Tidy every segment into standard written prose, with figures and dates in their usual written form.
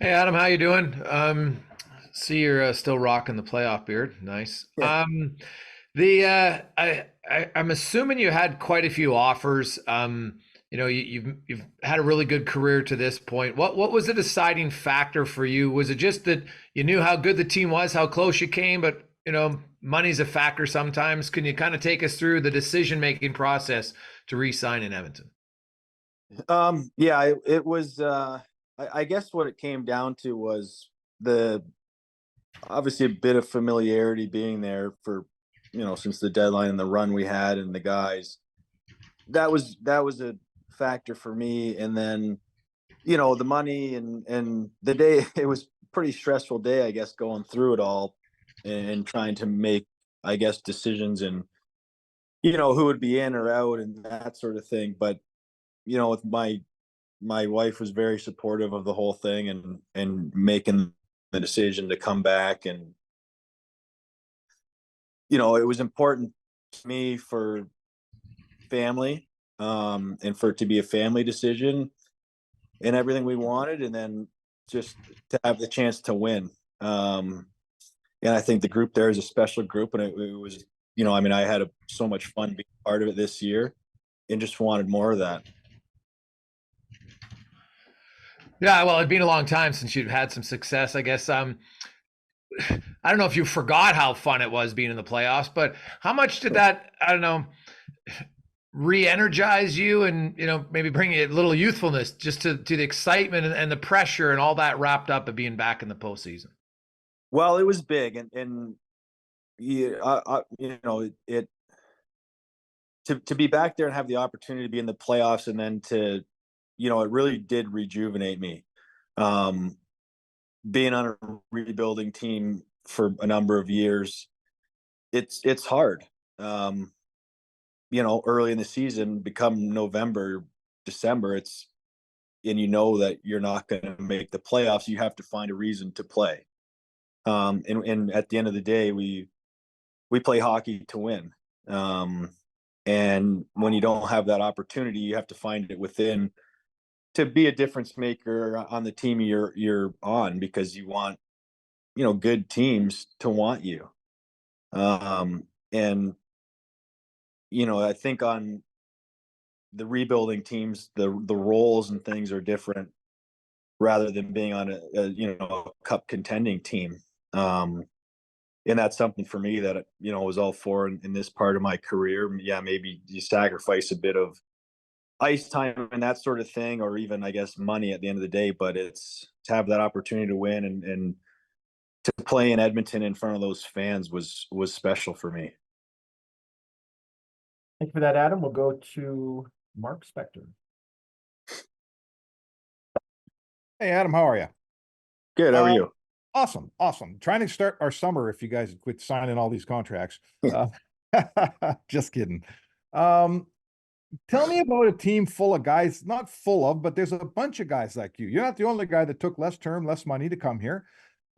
Hey Adam, how you doing? See you're still rocking the playoff beard. Nice. Yeah. I'm assuming you had quite a few offers. You've had a really good career to this point. What was the deciding factor for you? Was it just that you knew how good the team was, how close you came, but money's a factor sometimes. Can you kind of take us through the decision-making process to re-sign in Edmonton? Yeah, it was I guess what it came down to was the obviously a bit of familiarity being there for, since the deadline and the run we had and the guys. That was a factor for me. And then, the money and the day it was a pretty stressful day, I guess, going through it all and trying to make, I guess, decisions and who would be in or out and that sort of thing. But with my wife was very supportive of the whole thing and making the decision to come back. And it was important to me for family, and for it to be a family decision and everything we wanted, and then just to have the chance to win. And I think the group there is a special group, and it was, I mean, I had so much fun being part of it this year and just wanted more of that. Yeah, well, it'd been a long time since you've had some success, I guess. I don't know if you forgot how fun it was being in the playoffs, but how much did that, I don't know, re-energize you and, maybe bring a little youthfulness just to the excitement and the pressure and all that wrapped up of being back in the postseason? Well, it was big, and yeah, it to be back there and have the opportunity to be in the playoffs, and then to, it really did rejuvenate me. Um, Being on a rebuilding team for a number of years, it's hard. Um, Early in the season, become November, December, and that you're not going to make the playoffs. You have to find a reason to play. And at the end of the day, we play hockey to win. Um, and when you don't have that opportunity, you have to find it within to be a difference maker on the team you're on, because you want, good teams to want you. And I think on the rebuilding teams, the roles and things are different rather than being on a cup contending team. Um, and that's something for me that was all for in this part of my career. Yeah, maybe you sacrifice a bit of ice time and that sort of thing, or even, I guess, money at the end of the day. But it's to have that opportunity to win and to play in Edmonton in front of those fans was special for me. Thank you for that, Adam. We'll go to Mark Spector. Hey, Adam, how are you? Good. How are Uh, you? awesome, awesome. Trying to start our summer if you guys quit signing all these contracts. Uh, just kidding. Um, Tell me about a team full of guys, not full of, but there's a bunch of guys like you. You're not the only guy that took less term, less money to come here.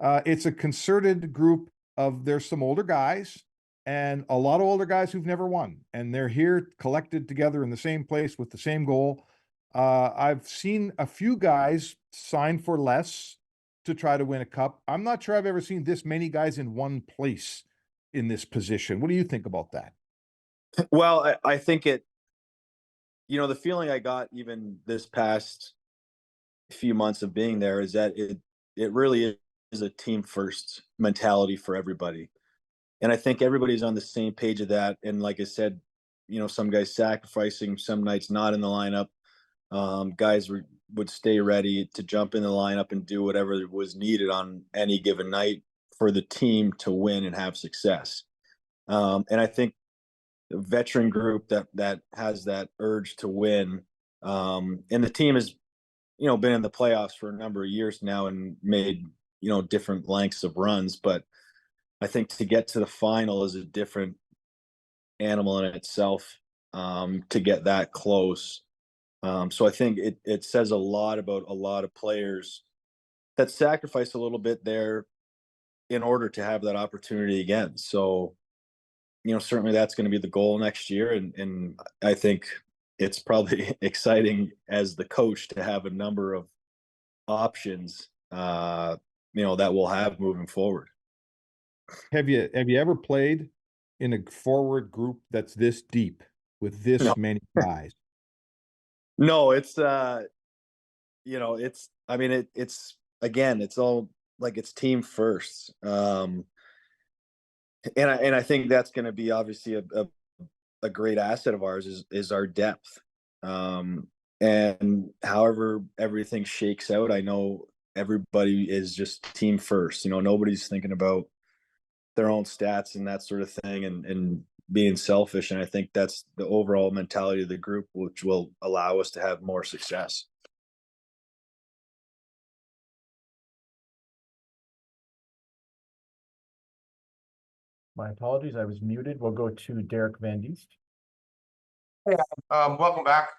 It's a concerted group of, there's some older guys and a lot of older guys who've never won, and they're here collected together in the same place with the same goal. I've seen a few guys sign for less to try to win a cup. I'm not sure I've ever seen this many guys in one place in this position. What do you think about that? Well, I think the feeling I got even this past few months of being there is that it really is a team first mentality for everybody. And I think everybody's on the same page of that. And like I said, some guys sacrificing some nights not in the lineup. Guys would stay ready to jump in the lineup and do whatever was needed on any given night for the team to win and have success. And I think the veteran group that has that urge to win, and the team has been in the playoffs for a number of years now and made different lengths of runs. But I think to get to the final is a different animal in itself, to get that close. So I think it says a lot about a lot of players that sacrifice a little bit there in order to have that opportunity again. So, certainly that's going to be the goal next year. And I think it's probably exciting as the coach to have a number of options that we'll have moving forward. Have you ever played in a forward group that's this deep with No. this many guys? No, it's it's again, it's all like it's team first. And I think that's going to be obviously a great asset of ours is our depth. And however everything shakes out, I know everybody is just team first. Nobody's thinking about their own stats and that sort of thing and being selfish. And I think that's the overall mentality of the group, which will allow us to have more success. My apologies, I was muted. We'll go to Derek Van Diest. Welcome back.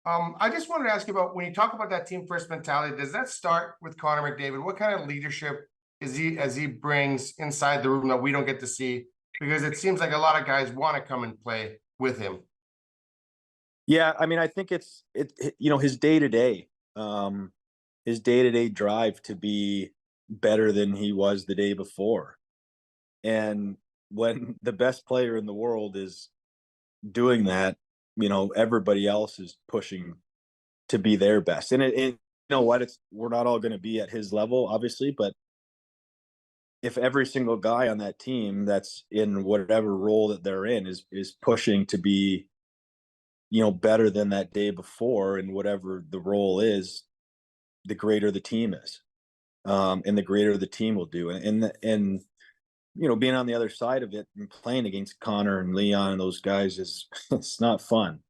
I just wanted to ask you about when you talk about that team first mentality, does that start with Connor McDavid? What kind of leadership is he brings inside the room that we don't get to see? Because it seems like a lot of guys want to come and play with him. Yeah, I mean, I think it's his day-to-day drive to be better than he was the day before. And when the best player in the world is doing that, everybody else is pushing to be their best. And we're not all going to be at his level, obviously, but if every single guy on that team that's in whatever role that they're in is pushing to be, better than that day before and whatever the role is, the greater the team is. And the greater the team will do. And being on the other side of it and playing against Connor and Leon and those guys it's not fun.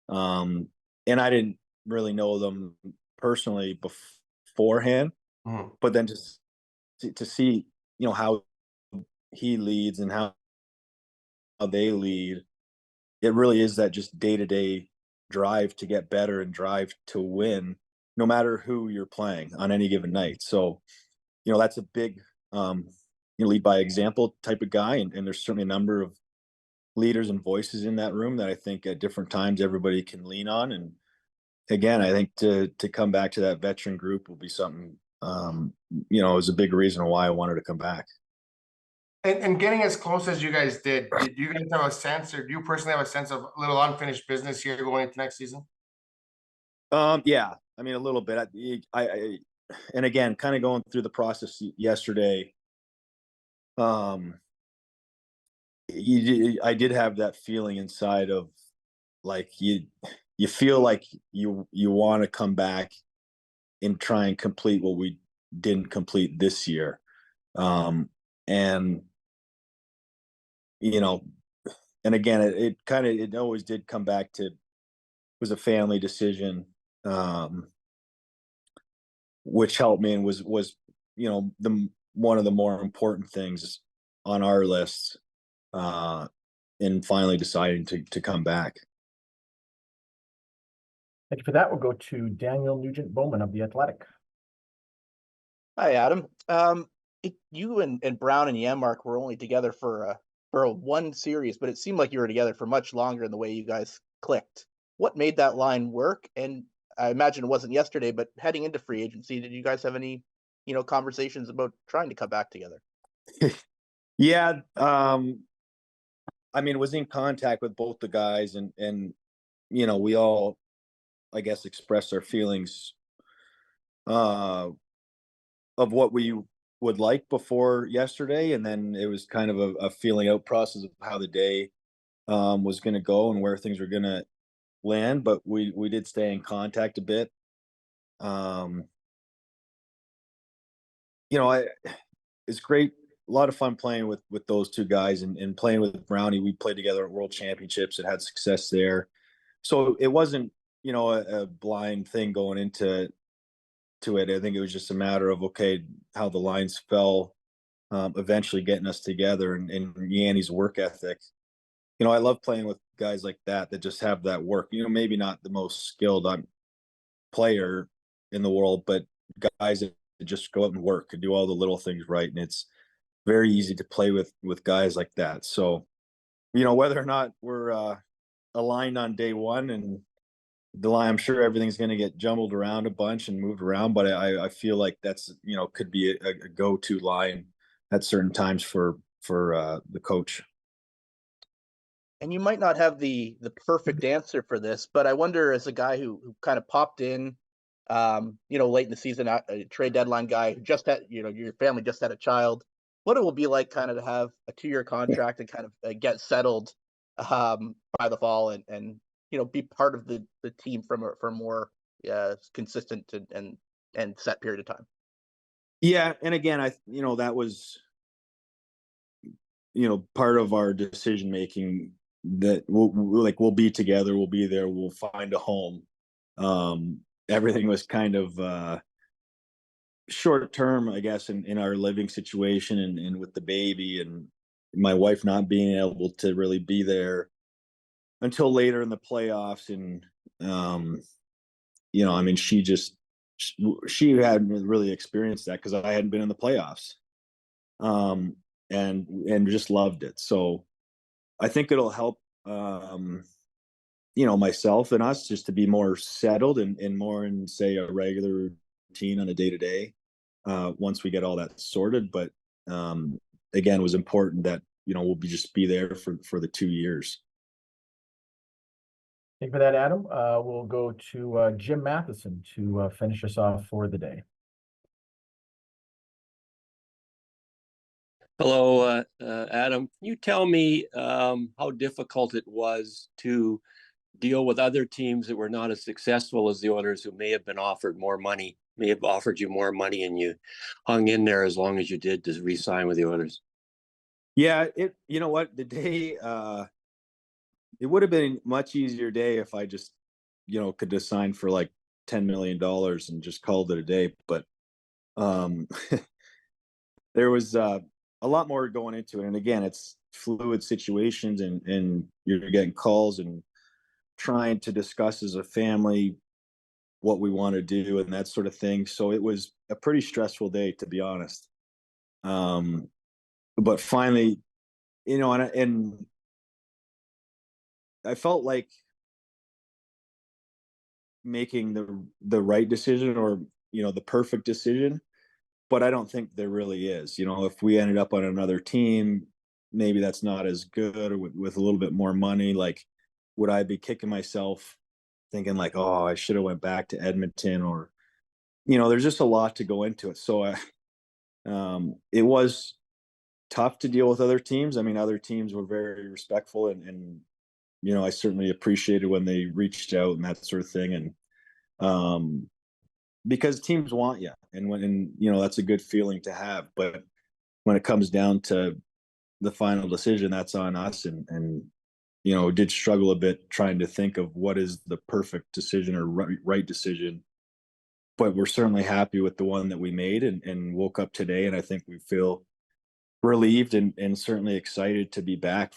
And I didn't really know them personally beforehand, but then just to see, how he leads and how they lead, it really is that just day-to-day drive to get better and drive to win, no matter who you're playing on any given night. So, that's a big, lead by example type of guy. And there's certainly a number of leaders and voices in that room that I think at different times everybody can lean on. And again, I think to come back to that veteran group will be something, is a big reason why I wanted to come back. And getting as close as you guys did you guys have a sense, or do you personally have a sense of a little unfinished business here going into next season? Yeah, I mean, a little bit. And again, kind of going through the process yesterday, I did have that feeling inside of like you feel like you want to come back and try and complete what we didn't complete this year. And and again, it always did come back to, was a family decision, which helped me and was one of the more important things on our list, in finally deciding to come back. Thank you for that. We'll go to Daniel Nugent-Bowman of The Athletic. Hi, Adam. You and Brown and Yanmark were only together for one series, but it seemed like you were together for much longer in the way you guys clicked. What made that line work? And I imagine it wasn't yesterday, but heading into free agency, did you guys have any, conversations about trying to come back together? Yeah. I mean, was in contact with both the guys and we all, I guess, expressed our feelings of what we would like before yesterday. And then it was kind of a feeling out process of how the day was going to go and where things were going to land. But we did stay in contact a bit. It's great. A lot of fun playing with those two guys and playing with Brownie. We played together at World Championships and had success there. So it wasn't, a blind thing going into it. I think it was just a matter of, okay, how the lines fell, eventually getting us together and Yanni's work ethic. I love playing with guys like that just have that work, maybe not the most skilled player in the world, but guys that just go out and work and do all the little things right. And it's very easy to play with guys like that. So, whether or not we're aligned on day one and the line, I'm sure everything's going to get jumbled around a bunch and moved around, but I feel like that's, could be a go-to line at certain times for the coach. And you might not have the perfect answer for this, but I wonder, as a guy who kind of popped in, late in the season, a trade deadline guy who just had, your family just had a child, what it will be like kind of to have a 2-year contract and kind of get settled by the fall and be part of the team for more consistent and set period of time. Yeah, and again, that was part of our decision making, that we'll be together, we'll be there, we'll find a home. Everything was kind of short term, I guess, in our living situation, and with the baby and my wife not being able to really be there until later in the playoffs. And I mean, she hadn't really experienced that because I hadn't been in the playoffs, and just loved it. So I think it'll help myself and us just to be more settled and more in, say, a regular routine on a day-to-day once we get all that sorted. But again, it was important that we'll just be there for the 2 years. Thank you for that, Adam. We'll go to Jim Matheson to finish us off for the day. Hello, Adam. Can you tell me how difficult it was to deal with other teams that were not as successful as the Oilers, who may have been offered more money, may have offered you more money, and you hung in there as long as you did to re-sign with the Oilers? Yeah, you know what, the day, it would have been a much easier day if I just, could have signed for like $10 million and just called it a day. But there was a lot more going into it. And again, it's fluid situations, and you're getting calls and trying to discuss as a family what we want to do and that sort of thing. So it was a pretty stressful day, to be honest. But finally, and I felt like making the right decision, or the perfect decision, but I don't think there really is. If we ended up on another team, maybe that's not as good, or with a little bit more money. Like, would I be kicking myself thinking like, oh, I should have went back to Edmonton? Or there's just a lot to go into it. So it was tough to deal with other teams. I mean, other teams were very respectful, and I certainly appreciated when they reached out and that sort of thing. And because teams want you, and that's a good feeling to have. But when it comes down to the final decision, that's on us. And did struggle a bit trying to think of what is the perfect decision or right decision. But we're certainly happy with the one that we made, and woke up today, and I think we feel relieved and certainly excited to be back